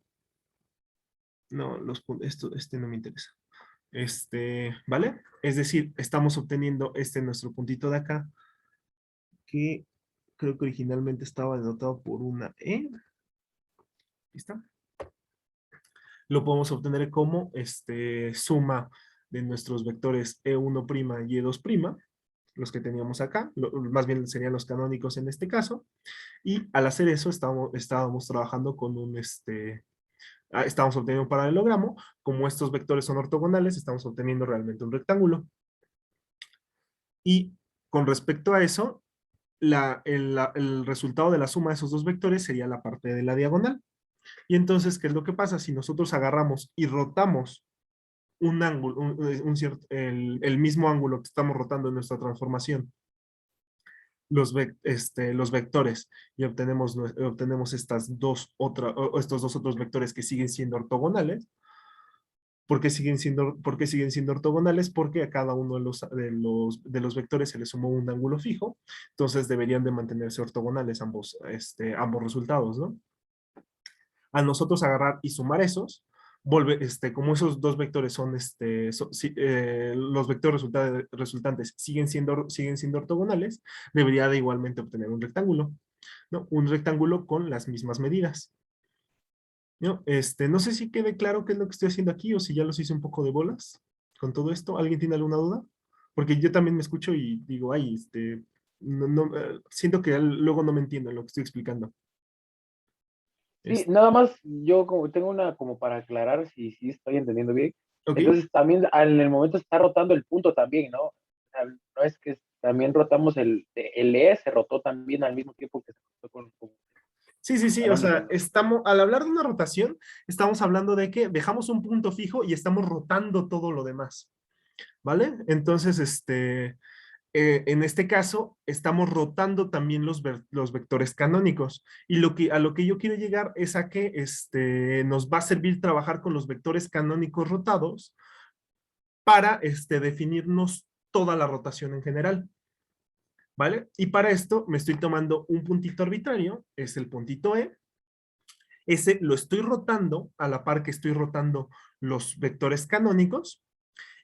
no, este no me interesa. ¿Vale? Es decir, estamos obteniendo nuestro puntito de acá, que creo que originalmente estaba denotado por una E. Ahí está. Lo podemos obtener como suma de nuestros vectores E1' y E2', los que teníamos acá, más bien serían los canónicos en este caso, y al hacer eso estábamos trabajando con estamos obteniendo un paralelogramo, como estos vectores son ortogonales, estamos obteniendo realmente un rectángulo. Y con respecto a eso, el resultado de la suma de esos dos vectores sería la parte de la diagonal. Y entonces, ¿qué es lo que pasa? Si nosotros agarramos y rotamos un ángulo, el mismo ángulo que estamos rotando en nuestra transformación, los vectores, y obtenemos estos dos otros vectores que siguen siendo ortogonales. ¿Por qué siguen siendo ortogonales? Porque a cada uno de los vectores se le sumó un ángulo fijo, entonces deberían de mantenerse ortogonales ambos resultados, ¿no? A nosotros agarrar y sumar esos, como esos dos vectores son, los vectores resultantes siguen siendo ortogonales, debería de igualmente obtener un rectángulo, ¿no? Un rectángulo con las mismas medidas, ¿no? No sé si quede claro qué es lo que estoy haciendo aquí o si ya los hice un poco de bolas con todo esto. ¿Alguien tiene alguna duda? Porque yo también me escucho y digo, ay, siento que luego no me entiendo en lo que estoy explicando. Sí, nada más yo como tengo una como para aclarar si estoy entendiendo bien. ¿Ok? Entonces también en el momento está rotando el punto también, ¿no? O sea, no es que también rotamos el E, se rotó también al mismo tiempo que se rotó Sí, sí, sí, o canónico, sea, ¿no? estamos, al hablar de una rotación, estamos hablando de que dejamos un punto fijo y estamos rotando todo lo demás, ¿vale? Entonces, en este caso, estamos rotando también los vectores canónicos. Y a lo que yo quiero llegar es a que nos va a servir trabajar con los vectores canónicos rotados para definirnos toda la rotación en general. ¿Vale? Y para esto me estoy tomando un puntito arbitrario, es el puntito E. Ese lo estoy rotando a la par que estoy rotando los vectores canónicos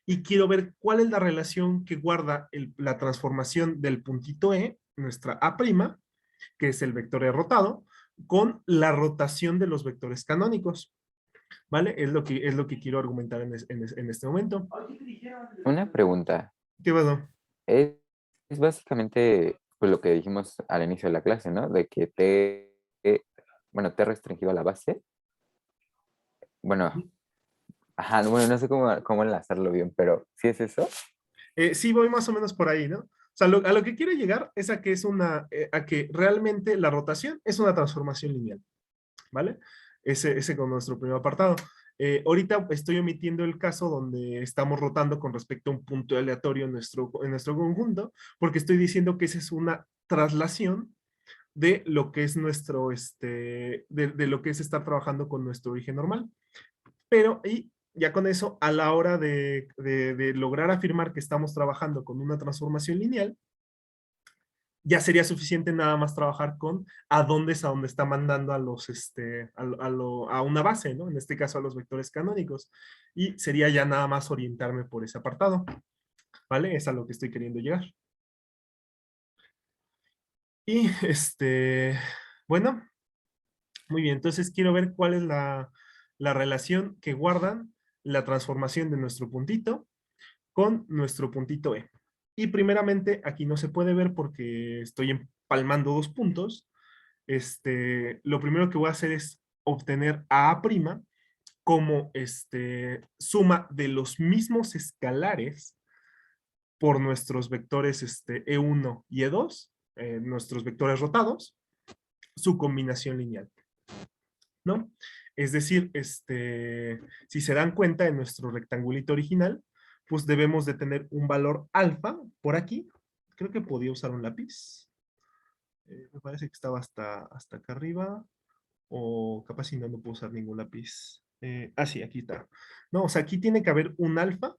y quiero ver cuál es la relación que guarda la transformación del puntito E, nuestra A', que es el vector E rotado, con la rotación de los vectores canónicos. ¿Vale? Es lo que quiero argumentar en este momento. Una pregunta. ¿Qué pasó? Es, es básicamente pues, lo que dijimos al inicio de la clase, ¿no? De que bueno, T restringido a la base. Bueno, ajá, bueno, no sé cómo enlazarlo bien, pero ¿sí es eso? Sí, voy más o menos por ahí, ¿no? O sea, a lo que quiero llegar es a que a que realmente la rotación es una transformación lineal, ¿vale? Ese con nuestro primer apartado. Ahorita estoy omitiendo el caso donde estamos rotando con respecto a un punto aleatorio en nuestro conjunto, porque estoy diciendo que esa es una traslación de lo que es de lo que es estar trabajando con nuestro origen normal. Pero, y ya con eso, a la hora de lograr afirmar que estamos trabajando con una transformación lineal, ya sería suficiente nada más trabajar con a dónde es a dónde está mandando a los, a una base, ¿no? En este caso a los vectores canónicos. Y sería ya nada más orientarme por ese apartado, ¿vale? Es a lo que estoy queriendo llegar. Y bueno, muy bien, entonces quiero ver cuál es la relación que guardan la transformación de nuestro puntito con nuestro puntito E. Y primeramente, aquí no se puede ver porque estoy empalmando dos puntos. Lo primero que voy a hacer es obtener a A' como suma de los mismos escalares por nuestros vectores E1 y E2, nuestros vectores rotados, su combinación lineal, ¿no? Es decir, si se dan cuenta en nuestro rectangulito original, pues debemos de tener un valor alfa por aquí. Creo que podía usar un lápiz. Me parece que estaba hasta acá arriba. O capaz si no, no puedo usar ningún lápiz. Sí, aquí está. No, o sea, aquí tiene que haber un alfa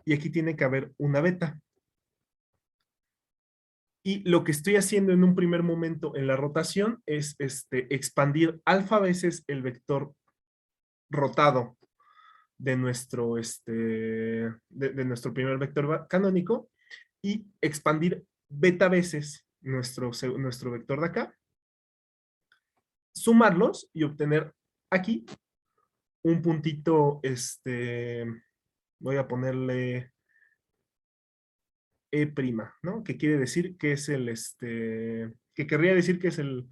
y aquí tiene que haber una beta. Y lo que estoy haciendo en un primer momento en la rotación es expandir alfa veces el vector rotado de nuestro primer vector canónico y expandir beta veces nuestro vector de acá, sumarlos y obtener aquí un puntito, voy a ponerle E', ¿no? Que quiere decir que es que querría decir que es el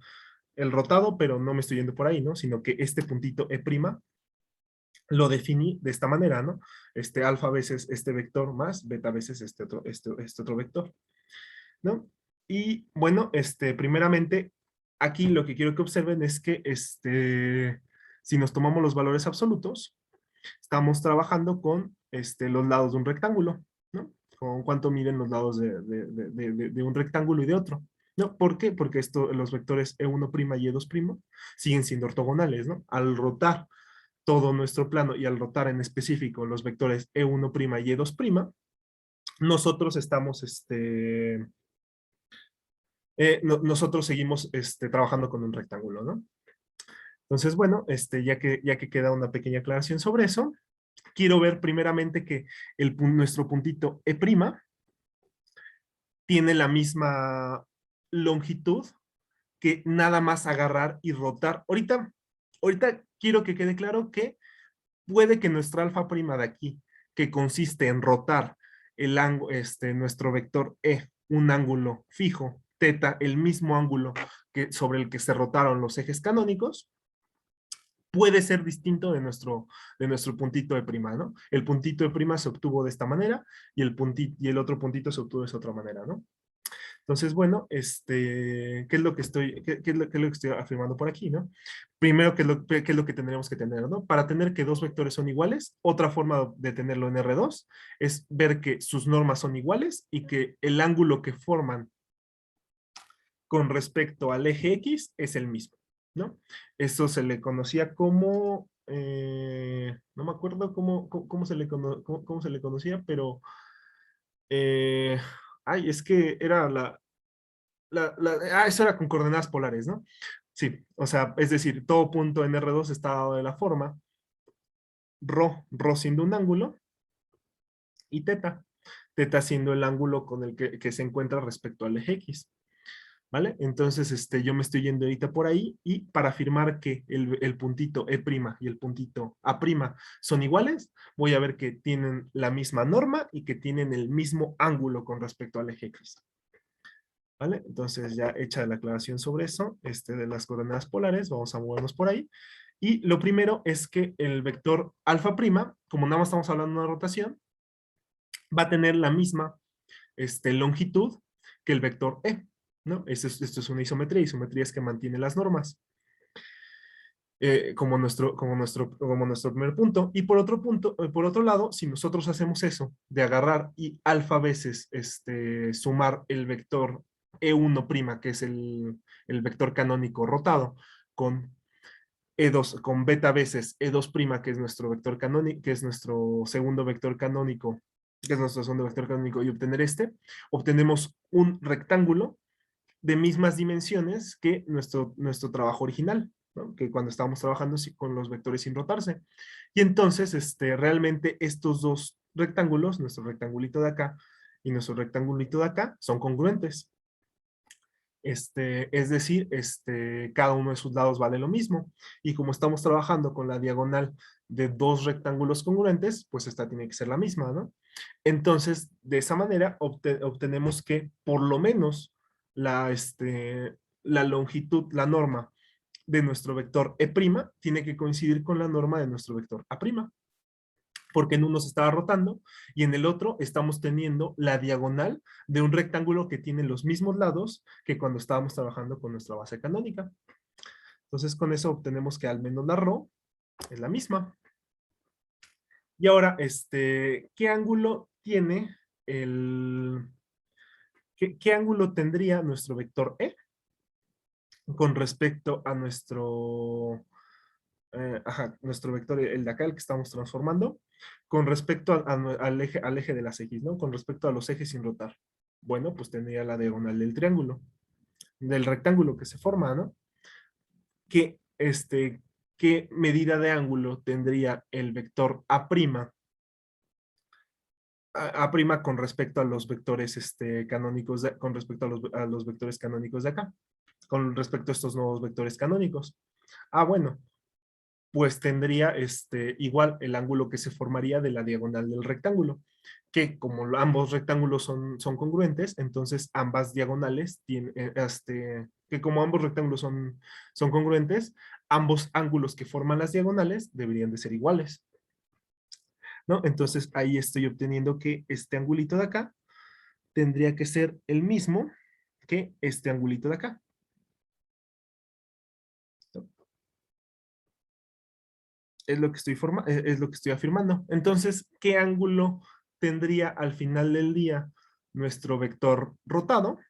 rotado, pero no me estoy yendo por ahí, ¿no? Sino que este puntito E' lo definí de esta manera, ¿no? Alfa veces este vector más beta veces este otro vector, ¿no? Y bueno, primeramente, aquí lo que quiero que observen es que si nos tomamos los valores absolutos, estamos trabajando con los lados de un rectángulo, ¿no? Con cuánto miden los lados de un rectángulo y de otro. ¿No? ¿Por qué? Porque los vectores E1' y E2' siguen siendo ortogonales, ¿no? Al rotar todo nuestro plano y al rotar en específico los vectores E1' y E2', nosotros estamos, nosotros seguimos trabajando con un rectángulo, ¿no? Entonces, bueno, ya que queda una pequeña aclaración sobre eso, quiero ver primeramente que nuestro puntito E' tiene la misma longitud que nada más agarrar y rotar. Ahorita quiero que quede claro que puede que nuestra alfa prima de aquí, que consiste en rotar el ángulo, nuestro vector E, un ángulo fijo, teta, el mismo ángulo sobre el que se rotaron los ejes canónicos, puede ser distinto de nuestro puntito de prima, ¿no? El puntito de prima se obtuvo de esta manera y el otro puntito se obtuvo de esa otra manera, ¿no? Entonces, bueno, ¿qué es lo que qué es lo que estoy afirmando por aquí, ¿no? Primero, qué es lo que tendremos que tener, ¿no? Para tener que dos vectores son iguales, otra forma de tenerlo en R2 es ver que sus normas son iguales y que el ángulo que forman con respecto al eje X es el mismo, ¿no? Eso se le conocía como, no me acuerdo cómo cómo se le conocía, pero, eh, ay, es que era eso era con coordenadas polares, ¿no? Sí, o sea, es decir, todo punto en R2 está dado de la forma ρ siendo un ángulo, y teta siendo el ángulo con el que se encuentra respecto al eje X. ¿Vale? Entonces, yo me estoy yendo ahorita por ahí y para afirmar que el puntito E' y el puntito A' son iguales, voy a ver que tienen la misma norma y que tienen el mismo ángulo con respecto al eje X. ¿Vale? Entonces, ya hecha la aclaración sobre eso, de las coordenadas polares, vamos a movernos por ahí. Y lo primero es que el vector alfa prima, como nada más estamos hablando de una rotación, va a tener la misma longitud que el vector E, ¿no? Esto es una isometría, isometría es que mantiene las normas, como nuestro primer punto. Y por otro lado, si nosotros hacemos eso, de agarrar y alfa veces sumar el vector E1', que es el vector canónico rotado, con E2, con beta veces E2', que es nuestro vector canónico, que es nuestro segundo vector canónico, que es nuestro segundo vector canónico, y obtener obtenemos un rectángulo de mismas dimensiones que nuestro trabajo original, ¿no? Que cuando estábamos trabajando con los vectores sin rotarse. Y entonces, realmente estos dos rectángulos, nuestro rectangulito de acá y nuestro rectangulito de acá, son congruentes. Es decir, cada uno de sus lados vale lo mismo. Y como estamos trabajando con la diagonal de dos rectángulos congruentes, pues esta tiene que ser la misma, ¿no? Entonces, de esa manera obtenemos que por lo menos la longitud, la norma de nuestro vector E' tiene que coincidir con la norma de nuestro vector A', porque en uno se estaba rotando y en el otro estamos teniendo la diagonal de un rectángulo que tiene los mismos lados que cuando estábamos trabajando con nuestra base canónica. Entonces, con eso obtenemos que al menos la ρ es la misma. Y ahora, ¿qué ángulo tiene qué ángulo tendría nuestro vector E con respecto a nuestro vector, el de acá, el que estamos transformando, con respecto al eje de las X, ¿no? Con respecto a los ejes sin rotar. Bueno, pues tendría la diagonal del triángulo, del rectángulo que se forma, ¿no? ¿Qué medida de ángulo tendría el vector A', con respecto a los vectores canónicos, con respecto a los vectores canónicos de acá, con respecto a estos nuevos vectores canónicos? Bueno, pues tendría igual el ángulo que se formaría de la diagonal del rectángulo, que como ambos rectángulos son congruentes, entonces ambas diagonales tienen, que como ambos rectángulos son congruentes, ambos ángulos que forman las diagonales deberían de ser iguales, ¿no? Entonces ahí estoy obteniendo que este angulito de acá tendría que ser el mismo que este angulito de acá. Es lo que es lo que estoy afirmando. Entonces, ¿qué ángulo tendría al final del día nuestro vector rotado?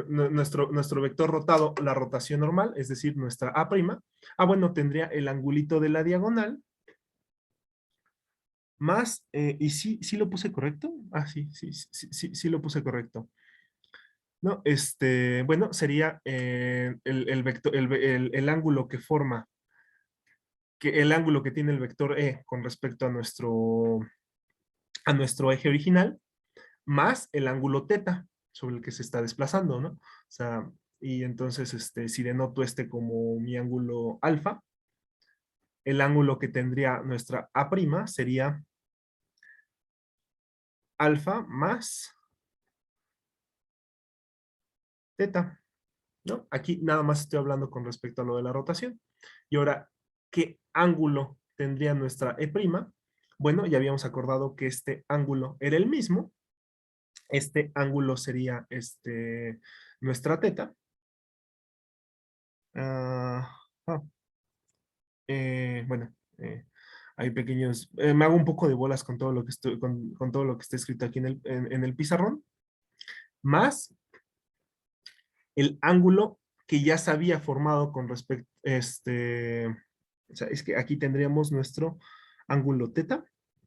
Nuestro vector rotado, la rotación normal, es decir, nuestra A'. Bueno, tendría el angulito de la diagonal más, ¿y sí lo puse correcto? Sí lo puse correcto. No, bueno, sería el vector, el ángulo que forma, el ángulo que tiene el vector E con respecto a nuestro eje original, más el ángulo teta sobre el que se está desplazando, ¿no? O sea, y entonces, si denoto como mi ángulo alfa, el ángulo que tendría nuestra A' sería alfa más teta, ¿no? Aquí nada más estoy hablando con respecto a lo de la rotación. Y ahora, ¿qué ángulo tendría nuestra E'? Bueno, ya habíamos acordado que este ángulo era el mismo. Este ángulo sería nuestra teta. Ah, ah, bueno, hay pequeños, me hago un poco de bolas con todo lo que estoy, con todo lo que está escrito aquí en el pizarrón, más el ángulo que ya se había formado con respecto, o sea, es que aquí tendríamos nuestro ángulo teta,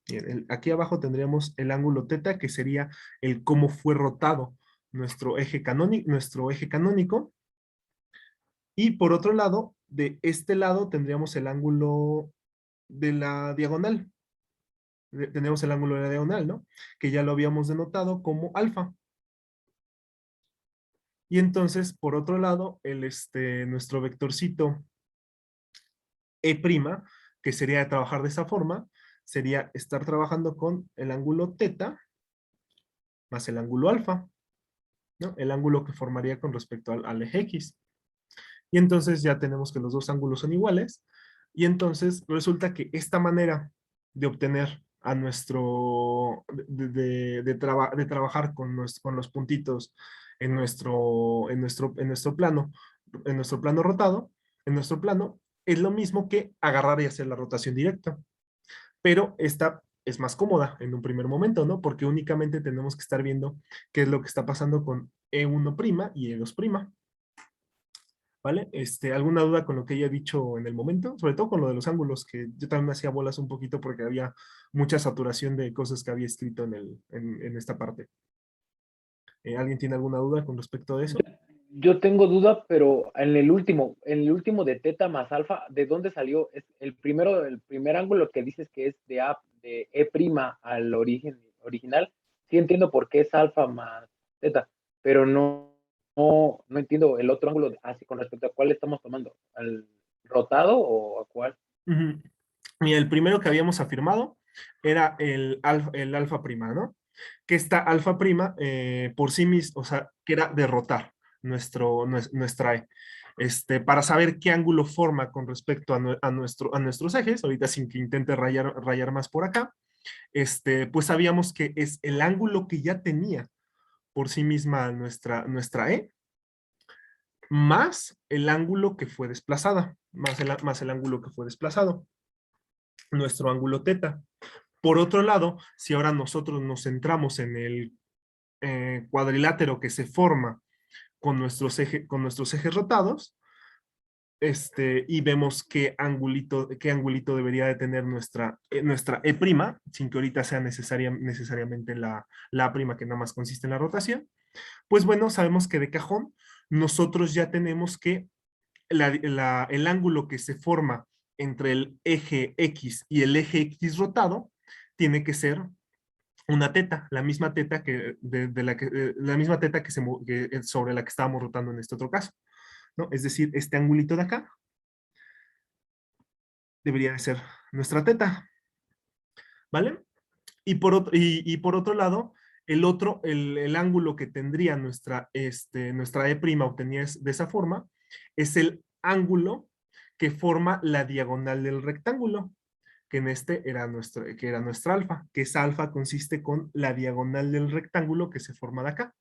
y aquí abajo tendríamos el ángulo teta, que sería el cómo fue rotado nuestro eje canónico, y por otro lado, de este lado tendríamos el ángulo de la diagonal, tenemos el ángulo de la diagonal, ¿no? Que ya lo habíamos denotado como alfa. Y entonces, por otro lado, nuestro vectorcito E', que sería trabajar de esa forma, sería estar trabajando con el ángulo teta más el ángulo alfa, ¿no? El ángulo que formaría con respecto al eje X. Y entonces ya tenemos que los dos ángulos son iguales. Y entonces resulta que esta manera de obtener a nuestro, de trabajar con los puntitos en nuestro plano rotado, en nuestro plano, es lo mismo que agarrar y hacer la rotación directa. Pero esta es más cómoda en un primer momento, ¿no? Porque únicamente tenemos que estar viendo qué es lo que está pasando con E1' y E2'. ¿Vale? ¿Alguna duda con lo que haya dicho en el momento? Sobre todo con lo de los ángulos, que yo también me hacía bolas un poquito porque había mucha saturación de cosas que había escrito en esta parte. ¿Alguien tiene alguna duda con respecto a eso? Yo tengo duda, pero en el último de teta más alfa, ¿de dónde salió? Es el primer ángulo que dices que es de E' al original. Sí entiendo por qué es alfa más teta, pero no entiendo el otro ángulo así con respecto a cuál estamos tomando, ¿al rotado o a cuál? Ujú. Mira, el primero que habíamos afirmado era el alfa prima, ¿no? Que esta alfa prima por sí mismo, o sea, que era derrotar nuestra E. Para saber qué ángulo forma con respecto a nuestros ejes, ahorita sin que intente rayar más por acá, pues sabíamos que es el ángulo que ya tenía por sí misma nuestra E, más el ángulo que fue desplazada, más el ángulo que fue desplazado, nuestro ángulo teta. Por otro lado, si ahora nosotros nos centramos en el cuadrilátero que se forma con nuestros ejes rotados, y vemos qué angulito debería de tener nuestra E', sin que ahorita sea necesariamente la A', que nada más consiste en la rotación, pues bueno, sabemos que de cajón nosotros ya tenemos que el ángulo que se forma entre el eje X y el eje X rotado tiene que ser una teta, la misma teta la misma teta sobre la que estábamos rotando en este otro caso, ¿no? Es decir, este angulito de acá debería de ser nuestra teta, ¿vale? Y por otro lado, el ángulo que tendría nuestra E' obtenida de esa forma, es el ángulo que forma la diagonal del rectángulo, que en que era nuestra alfa, que esa alfa consiste con la diagonal del rectángulo que se forma de acá,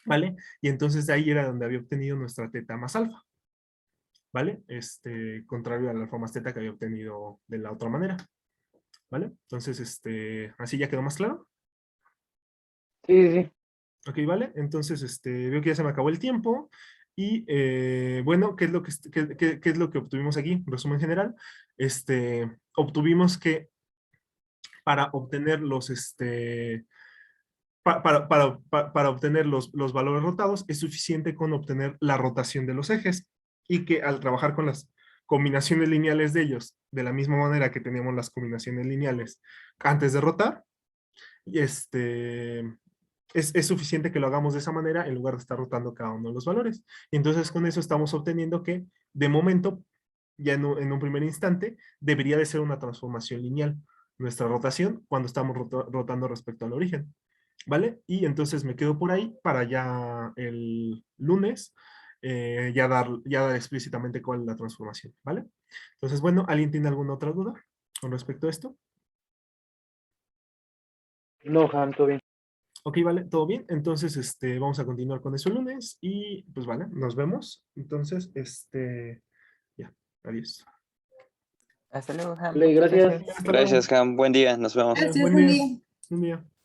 ¿vale? Y entonces de ahí era donde había obtenido nuestra teta más alfa, ¿vale? Contrario al alfa más teta que había obtenido de la otra manera, ¿vale? Entonces, así ya quedó más claro. Sí, sí, sí. Ok, ¿vale? Entonces, veo que ya se me acabó el tiempo. Y bueno, ¿qué es lo que obtuvimos aquí? En resumen general, obtuvimos que para obtener para obtener los valores rotados es suficiente con obtener la rotación de los ejes y que al trabajar con las combinaciones lineales de ellos, de la misma manera que teníamos las combinaciones lineales antes de rotar, y es suficiente que lo hagamos de esa manera en lugar de estar rotando cada uno de los valores. Y entonces con eso estamos obteniendo que de momento, ya en un primer instante, debería de ser una transformación lineal nuestra rotación cuando estamos rotando respecto al origen. ¿Vale? Y entonces me quedo por ahí para ya el lunes ya dar explícitamente cuál es la transformación, ¿vale? Entonces, bueno, ¿alguien tiene alguna otra duda con respecto a esto? No, Han, todo bien. Ok, vale, todo bien. Entonces, vamos a continuar con eso el lunes y pues vale, nos vemos. Entonces, ya, adiós. Hasta luego, Ham. Vale, Muchas gracias. gracias. Hasta luego. Gracias, Cam. Buen día. Nos vemos. Buen Buen día. día. Buen día.